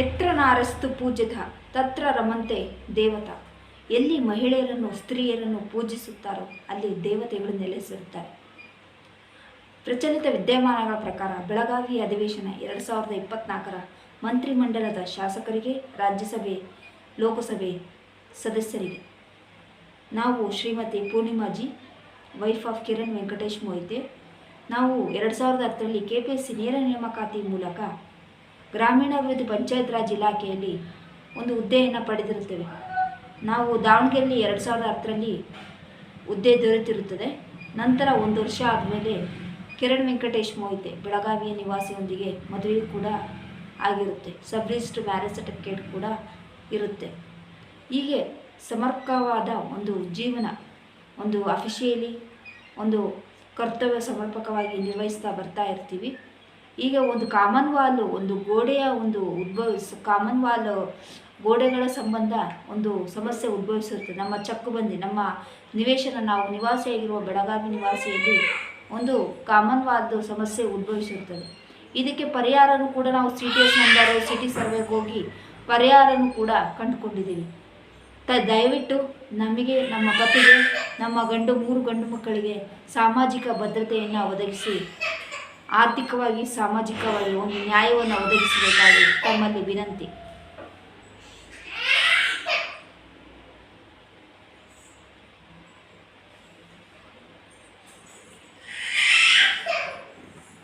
ಎತ್ರ ನಾರಸ್ತು ಪೂಜ್ಯತ ತತ್ರ ರಮಂತೆ ದೇವತಾ. ಎಲ್ಲಿ ಮಹಿಳೆಯರನ್ನು ಸ್ತ್ರೀಯರನ್ನು ಪೂಜಿಸುತ್ತಾರೋ ಅಲ್ಲಿ ದೇವತೆಗಳು ನೆಲೆಸಿರುತ್ತಾರೆ. ಪ್ರಚಲಿತ ವಿದ್ಯಮಾನಗಳ ಪ್ರಕಾರ ಬೆಳಗಾವಿ ಅಧಿವೇಶನ 2024ರ ಮಂತ್ರಿಮಂಡಲದ ಶಾಸಕರಿಗೆ, ರಾಜ್ಯಸಭೆ ಲೋಕಸಭೆ ಸದಸ್ಯರಿಗೆ ನಾವು ಶ್ರೀಮತಿ ಪೂರ್ಣಿಮಾಜಿ, ವೈಫ್ ಆಫ್ ಕಿರಣ್ ವೆಂಕಟೇಶ್ ಮೊಯ್ತೆ, ನಾವು 2010ರಲ್ಲಿ KPSC ನೇರ ನೇಮಕಾತಿ ಮೂಲಕ ಗ್ರಾಮೀಣಾಭಿವೃದ್ಧಿ ಪಂಚಾಯತ್ ರಾಜ್ ಇಲಾಖೆಯಲ್ಲಿ ಒಂದು ಹುದ್ದೆಯನ್ನು ಪಡೆದಿರುತ್ತೇವೆ. ನಾವು ದಾವಣಗೆರೆಯಲ್ಲಿ 2010ರಲ್ಲಿ ಹುದ್ದೆ ದೊರೆತಿರುತ್ತದೆ. ನಂತರ 1 ವರ್ಷ ಆದಮೇಲೆ ಕಿರಣ್ ವೆಂಕಟೇಶ್ ಮೊಯ್ತೆ ಬೆಳಗಾವಿಯ ನಿವಾಸಿಯೊಂದಿಗೆ ಮದುವೆ ಕೂಡ ಆಗಿರುತ್ತೆ. ಸಬ್ ರಿಜಿಸ್ಟರ್ ಮ್ಯಾರೇಜ್ ಸರ್ಟಿಫಿಕೇಟ್ ಕೂಡ ಇರುತ್ತೆ. ಹೀಗೆ ಸಮರ್ಪಕವಾದ ಒಂದು ಜೀವನ, ಒಂದು ಅಫಿಷಿಯಲಿ ಒಂದು ಕರ್ತವ್ಯ ಸಮರ್ಪಕವಾಗಿ ನಿರ್ವಹಿಸ್ತಾ ಬರ್ತಾ ಇರ್ತೀವಿ. ಈಗ ಒಂದು ಕಾಮನ್ ವಾಲ್, ಒಂದು ಗೋಡೆಯ ಒಂದು ಕಾಮನ್ ವಾಲ್ ಗೋಡೆಗಳ ಸಂಬಂಧ ಒಂದು ಸಮಸ್ಯೆ ಉದ್ಭವಿಸಿರುತ್ತೆ. ನಮ್ಮ ಚಕ್ಕುಬಂದಿ, ನಮ್ಮ ನಿವೇಶನ, ನಾವು ನಿವಾಸಿಯಾಗಿರುವ ಬೆಳಗಾವಿ ನಿವಾಸಿಯಲ್ಲಿ ಒಂದು ಕಾಮನ್ ವಾಲ್ದು ಸಮಸ್ಯೆ ಉದ್ಭವಿಸಿರುತ್ತದೆ. ಇದಕ್ಕೆ ಪರಿಹಾರನೂ ಕೂಡ ನಾವು CTS ನಂಬರು, ಸಿಟಿ ಸರ್ವೆಗೆ ಹೋಗಿ ಪರಿಹಾರನೂ ಕೂಡ ಕಂಡುಕೊಂಡಿದ್ದೀವಿ. ದಯವಿಟ್ಟು ನಮಗೆ, ನಮ್ಮ ಪತಿಗೆ, ನಮ್ಮ 3 ಗಂಡು ಮಕ್ಕಳಿಗೆ ಸಾಮಾಜಿಕ ಭದ್ರತೆಯನ್ನು ಒದಗಿಸಿ, ಆರ್ಥಿಕವಾಗಿ ಸಾಮಾಜಿಕವಾಗಿ ಒಂದು ನ್ಯಾಯವನ್ನು ಒದಗಿಸಬೇಕಾಗಿ ತಮ್ಮಲ್ಲಿ ವಿನಂತಿ.